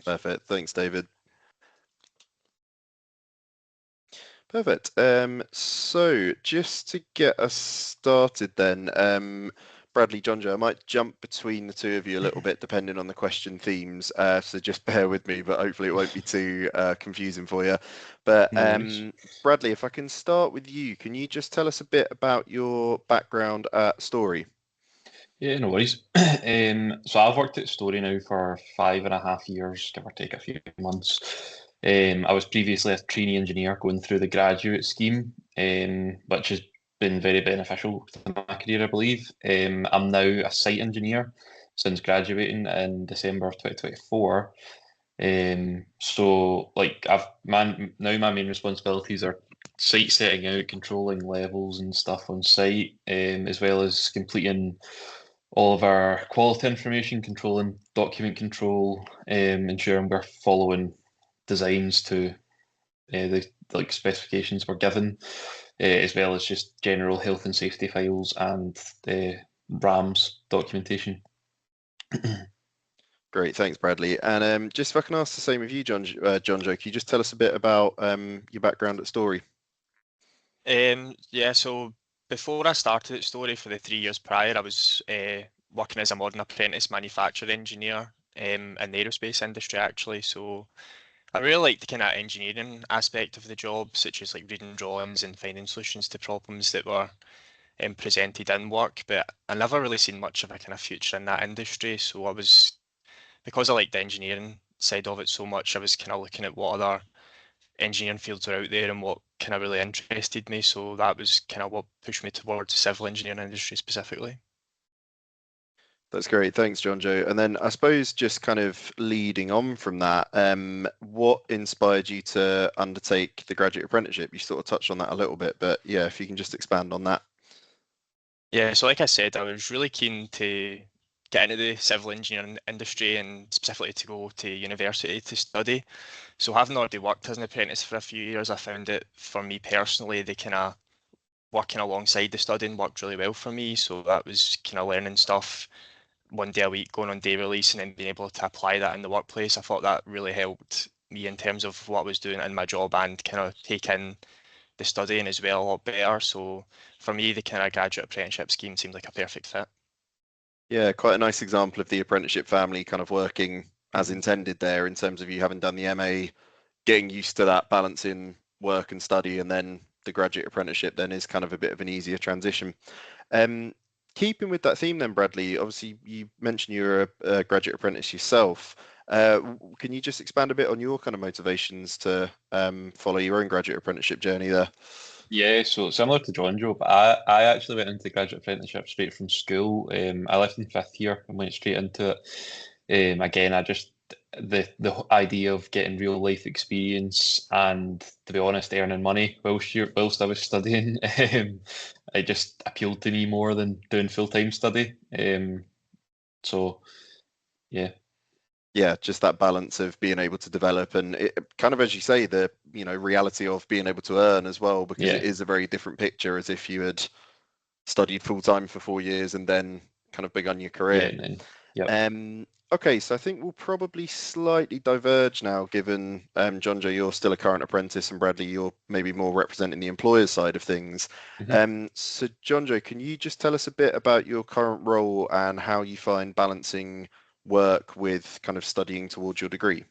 Perfect. Thanks, David. Perfect. So just to get us started then, Bradley, John Joe, I might jump between the two of you a little bit depending on the question themes. So just bear with me, but hopefully it won't be too confusing for you. But Bradley, if I can start with you, can you just tell us a bit about your background at Story? Yeah, no worries. So I've worked at Story now for 5.5 years, give or take a few months. I was previously a trainee engineer going through the graduate scheme, which has been very beneficial to my career, I believe. I'm now a site engineer since graduating in December of 2024. So like now my main responsibilities are site setting out, controlling levels and stuff on site, as well as completing all of our quality information, controlling document control, ensuring we're following designs to the like specifications we're given, as well as just general health and safety files and the RAMS documentation. Great, thanks, Bradley. And just if I can ask the same of you, John Joe, can you just tell us a bit about your background at Story? Yeah, so before I started at Story for the 3 years prior, I was working as a modern apprentice manufacturer engineer in the aerospace industry actually. So I really like the kind of engineering aspect of the job, such as like reading drawings and finding solutions to problems that were presented in work. But I never really seen much of a kind of future in that industry. So because I liked the engineering side of it so much, I was kind of looking at what other engineering fields are out there and what kind of really interested me. So that was kind of what pushed me towards the civil engineering industry specifically. That's great. Thanks, John Joe. And then I suppose just kind of leading on from that, what inspired you to undertake the graduate apprenticeship? You sort of touched on that a little bit, but yeah, if you can just expand on that. Yeah, so like I said, I was really keen to get into the civil engineering industry and specifically to go to university to study. So having already worked as an apprentice for a few years, I found it for me personally, the kind of working alongside the studying worked really well for me. So that was kind of learning stuff one day a week, going on day release, and then being able to apply that in the workplace. I thought that really helped me in terms of what I was doing in my job and kind of take in the studying as well a lot better. So for me, the kind of graduate apprenticeship scheme seemed like a perfect fit. Yeah, quite a nice example of the apprenticeship family kind of working as intended there in terms of you having done the MA, getting used to that balancing work and study, and then the graduate apprenticeship then is kind of a bit of an easier transition. Keeping with that theme then, Bradley, obviously you mentioned you're a graduate apprentice yourself. Can you just expand a bit on your kind of motivations to follow your own graduate apprenticeship journey there? Yeah, so similar to John Joe, but I actually went into graduate apprenticeship straight from school. I left in fifth year and went straight into it. Again, I just the idea of getting real life experience and, to be honest, earning money whilst I was studying, it just appealed to me more than doing full-time study. So yeah. Yeah, just that balance of being able to develop and it, kind of, as you say, the reality of being able to earn as well, because Yeah. it is a very different picture as if you had studied full time for 4 years and then kind of begun your career. Yeah, and then, Okay, so I think we'll probably slightly diverge now, given John Joe, you're still a current apprentice, and Bradley, you're maybe more representing the employer's side of things. So John Joe, can you just tell us a bit about your current role and how you find balancing work with kind of studying towards your degree?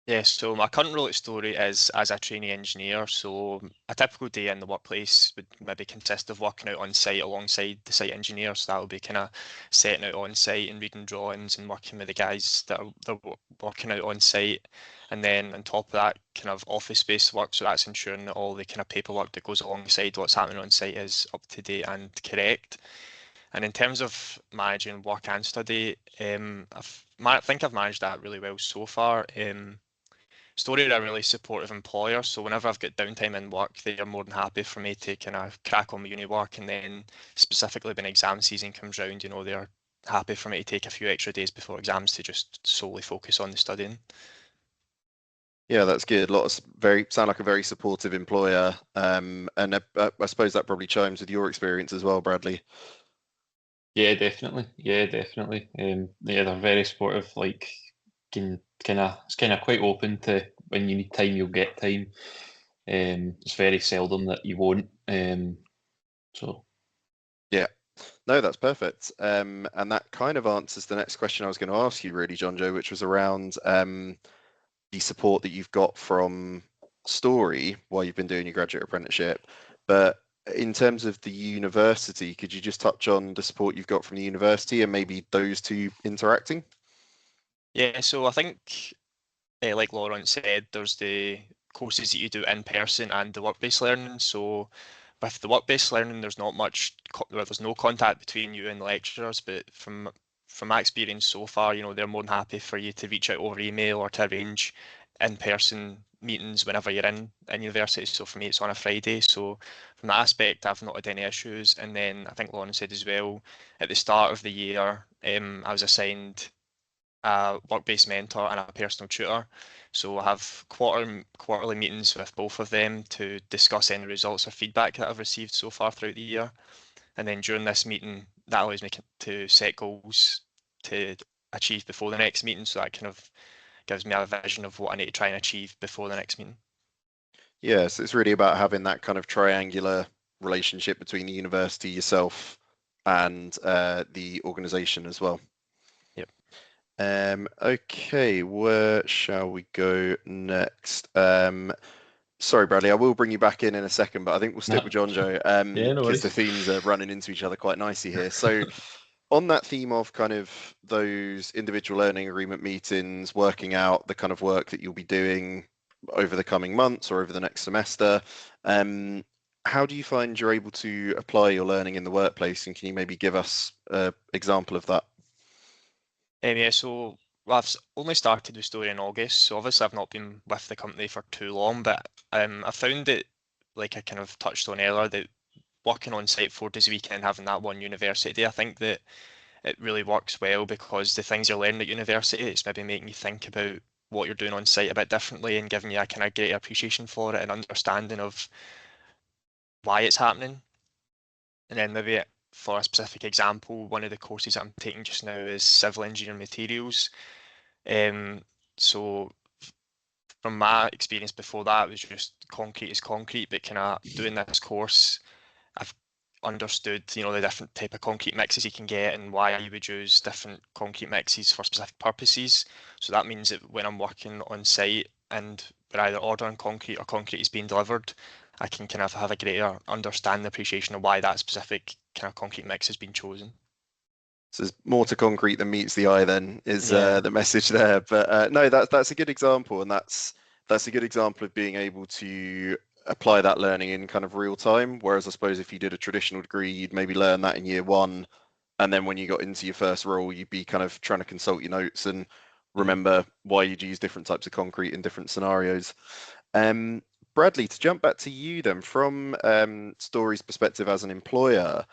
Yes, so my current role at Story is as a trainee engineer. So a typical day in the workplace would maybe consist of working out on site alongside the site engineer. So that would be kind of setting out on site and reading drawings and working with the guys that are working out on site. And then on top of that, kind of office-based work. So that's ensuring that all the kind of paperwork that goes alongside what's happening on site is up to date and correct. And in terms of managing work and study, I think I've managed that really well so far. Story are a really supportive employer, so whenever I've got downtime in work, they are more than happy for me to kind of crack on my uni work, and then specifically when exam season comes round, they're happy for me to take a few extra days before exams to just solely focus on the studying. Yeah, that's good. Sound like a very supportive employer, and I suppose that probably chimes with your experience as well, Bradley. Yeah, definitely. Yeah, definitely. Yeah, they're very supportive. Like, it's kind of quite open to when you need time, you'll get time. It's very seldom that you won't. So Yeah, no, that's perfect. And that kind of answers the next question I was going to ask you, really, John Joe, which was around the support that you've got from Story while you've been doing your graduate apprenticeship. But in terms of the university, could you just touch on the support you've got from the university and maybe those two interacting? Yeah, so I think, like Laurent said, there's the courses that you do in person and the work-based learning. So with the work-based learning, there's not much, well, there's no contact between you and the lecturers, but from my experience so far, they're more than happy for you to reach out over email or to arrange in-person meetings whenever you're in university. So for me, it's on a Friday. So from that aspect, I've not had any issues. And then I think Lauren said as well, at the start of the year, I was assigned a work-based mentor and a personal tutor. So I have quarterly meetings with both of them to discuss any results or feedback that I've received so far throughout the year. And then during this meeting, that allows me to set goals to achieve before the next meeting. So that kind of gives me a vision of what I need to try and achieve before the next meeting. Yeah, so it's really about having that kind of triangular relationship between the university, yourself, and the organization as well. Yep. Okay, where shall we go next? Sorry, Bradley, I will bring you back in a second, but I think we'll stick with John Joe Yeah, no because worries. the themes are running into each other quite nicely here. So on that theme of kind of those individual learning agreement meetings, working out the kind of work that you'll be doing over the coming months or over the next semester, how do you find you're able to apply your learning in the workplace? And can you maybe give us an example of that? Yeah, so well, I've only started the story in August, so obviously I've not been with the company for too long, but I found it, like I kind of touched on earlier, that working on site 4 days a week and having that one university day, I think that it really works well because the things you're learning at university, it's maybe making you think about what you're doing on site a bit differently and giving you a kind of greater appreciation for it and understanding of why it's happening. And then maybe for a specific example, one of the courses I'm taking just now is civil engineering materials. So from my experience before that, it was just concrete is concrete, but kind of doing this course, I've understood, the different type of concrete mixes you can get and why you would use different concrete mixes for specific purposes. So that means that when I'm working on site and we're either ordering concrete or concrete is being delivered, I can kind of have a greater understanding, appreciation of why that specific kind of concrete mix has been chosen. So there's more to concrete than meets the eye. Then is Yeah. the message there. But no, that's a good example, and that's a good example of being able to apply that learning in kind of real time. Whereas I suppose if you did a traditional degree, you'd maybe learn that in year one, and then when you got into your first role, you'd be kind of trying to consult your notes and remember why you'd use different types of concrete in different scenarios. Bradley, to jump back to you then, from Story's perspective as an employer,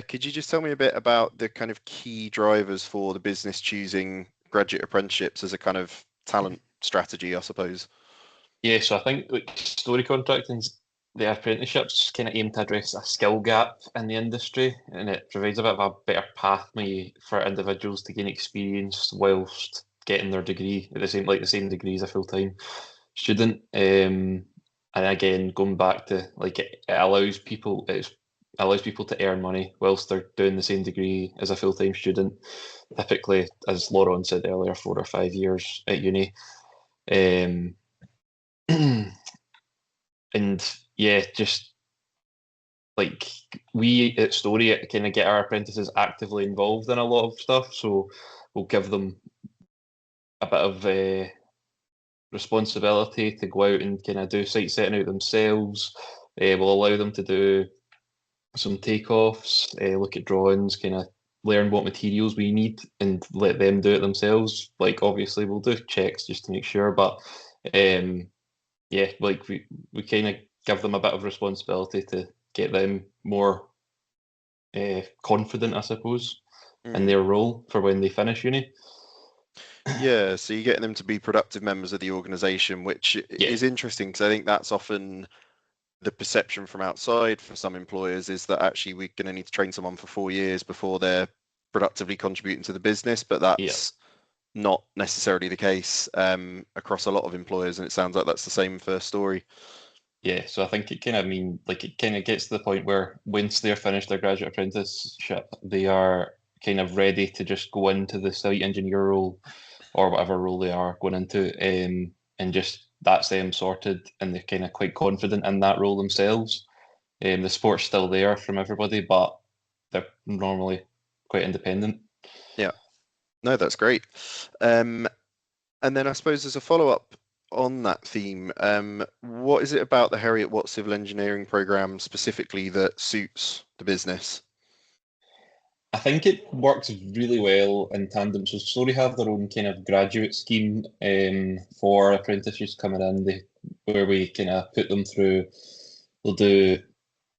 could you just tell me a bit about the kind of key drivers for the business choosing graduate apprenticeships as a kind of talent strategy, I suppose? Yeah, so I think like story contracting, the apprenticeships kind of aim to address a skill gap in the industry, and it provides a bit of a better pathway for individuals to gain experience whilst getting their degree at the same degree as a full-time student. And again, going back to like it allows people to earn money whilst they're doing the same degree as a full-time student. Typically, as Lauren said earlier, 4 or 5 years at uni. Um, and yeah, just like we at Story kind of get our apprentices actively involved in a lot of stuff, so we'll give them a bit of responsibility to go out and kind of do site setting out themselves. We'll allow them to do some takeoffs, look at drawings, kind of learn what materials we need and let them do it themselves. Like obviously we'll do checks just to make sure, but yeah, like we kind of give them a bit of responsibility to get them more confident, I suppose, in their role for when they finish uni. Yeah, so you're getting them to be productive members of the organization, which Yeah, is interesting because I think that's often the perception from outside for some employers is that actually we're going to need to train someone for 4 years before they're productively contributing to the business, but yeah, not necessarily the case across a lot of employers, and it sounds like that's the same for Story. Yeah, so I think it kind of it kind of gets to the point where once they're finished their graduate apprenticeship, they are kind of ready to just go into the site engineer role or whatever role they are going into, and just that's them sorted, and they're kind of quite confident in that role themselves. The support's still there from everybody, but they're normally quite independent. Yeah, no, that's great. And then I suppose as a follow-up on that theme, what is it about the Heriot-Watt civil engineering program specifically that suits the business? I think it works really well in tandem. So Story have their own kind of graduate scheme for apprentices coming in, where we kind of put them through. They'll do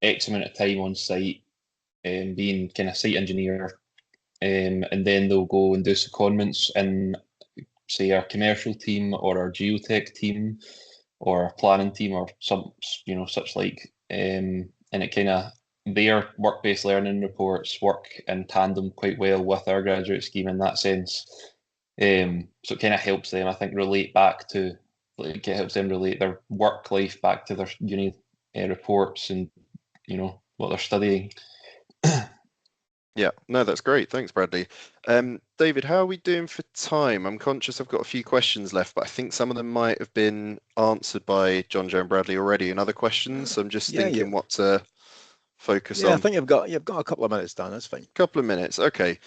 X amount of time on site, being kind of site engineer, and then they'll go and do secondments in, say, our commercial team or our geotech team or our planning team or some, such like. And it kind of, their work-based learning reports work in tandem quite well with our graduate scheme in that sense. So it kind of helps them, I think, relate back to, like, it helps them relate their work life back to their uni reports and, what they're studying. Yeah, no, that's great. Thanks, Bradley. David, how are we doing for time? I'm conscious I've got a few questions left, but I think some of them might have been answered by John, Joe, and Bradley already. And other questions, so I'm just thinking what to focus on. I think you've got a couple of minutes, Dan. That's fine. Couple of minutes, okay.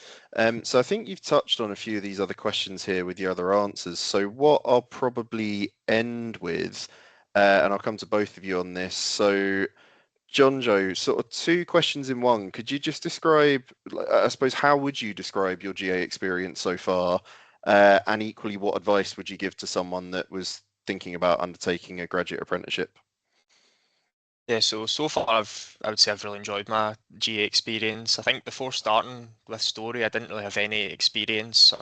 So I think you've touched on a few of these other questions here with your other answers. So what I'll probably end with, and I'll come to both of you on this. So John Joe, sort of two questions in one. Could you just describe, I suppose, how would you describe your GA experience so far? And equally, what advice would you give to someone that was thinking about undertaking a graduate apprenticeship? Yeah, so far I would say I've really enjoyed my GA experience. I think before starting with Story, I didn't really have any experience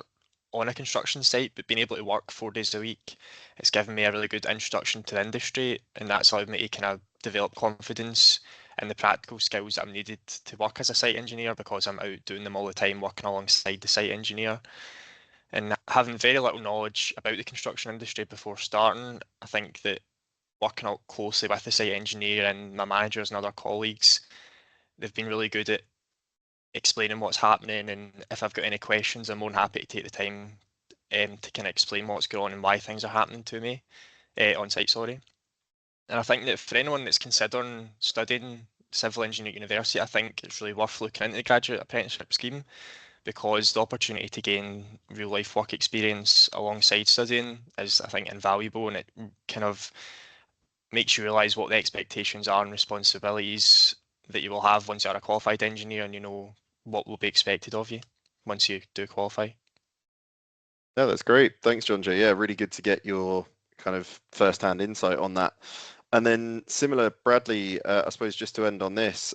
on a construction site, but being able to work 4 days a week, it's given me a really good introduction to the industry, and that's allowed me to kind of develop confidence in the practical skills that I'm needed to work as a site engineer, because I'm out doing them all the time, working alongside the site engineer. And having very little knowledge about the construction industry before starting, I think that working out closely with the site engineer and my managers and other colleagues, they've been really good at explaining what's happening, and if I've got any questions, I'm more than happy to take the time to kind of explain what's going on and why things are happening to me on site, sorry. And I think that for anyone that's considering studying civil engineering at university, I think it's really worth looking into the graduate apprenticeship scheme, because the opportunity to gain real life work experience alongside studying is, I think, invaluable, and it kind of makes you realise what the expectations are and responsibilities that you will have once you're a qualified engineer, and you know what will be expected of you once you do qualify. No, that's great. Thanks, John J. Yeah, really good to get your kind of first-hand insight on that. And then similar, Bradley, I suppose just to end on this,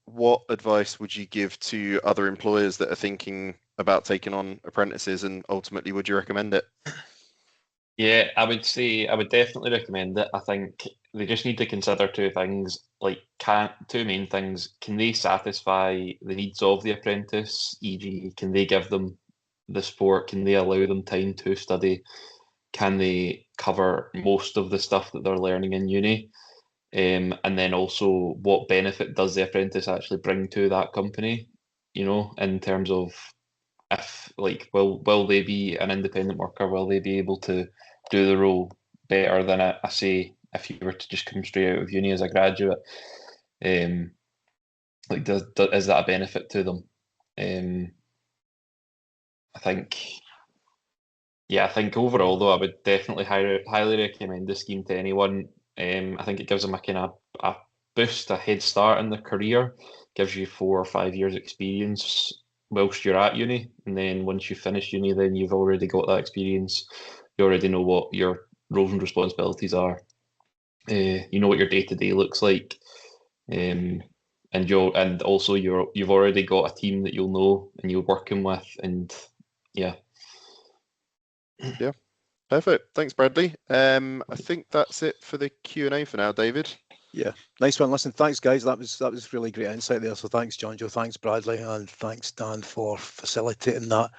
what advice would you give to other employers that are thinking about taking on apprentices, and ultimately would you recommend it? Yeah, I would say I would definitely recommend it. I think they just need to consider two things, like two main things. Can they satisfy the needs of the apprentice, e.g., can they give them the support? Can they allow them time to study? Can they cover most of the stuff that they're learning in uni? And then also, what benefit does the apprentice actually bring to that company? In terms of, if, like, will they be an independent worker? Will they be able to do the role better than I say if you were to just come straight out of uni as a graduate? Like, is that a benefit to them? I think, yeah, I think overall though, I would definitely highly recommend the scheme to anyone. I think it gives them a kind of a boost, a head start in their career, gives you 4 or 5 years experience whilst you're at uni, and then once you finish uni, then you've already got that experience. You already know what your roles and responsibilities are. You know what your day-to-day looks like, and also you've already got a team that you'll know and you're working with, and yeah. Yeah, perfect. Thanks, Bradley. I think that's it for the Q&A for now, David. Yeah, nice one. Listen, thanks, guys. That was really great insight there. So thanks, John Joe. Thanks, Bradley, and thanks, Dan, for facilitating that.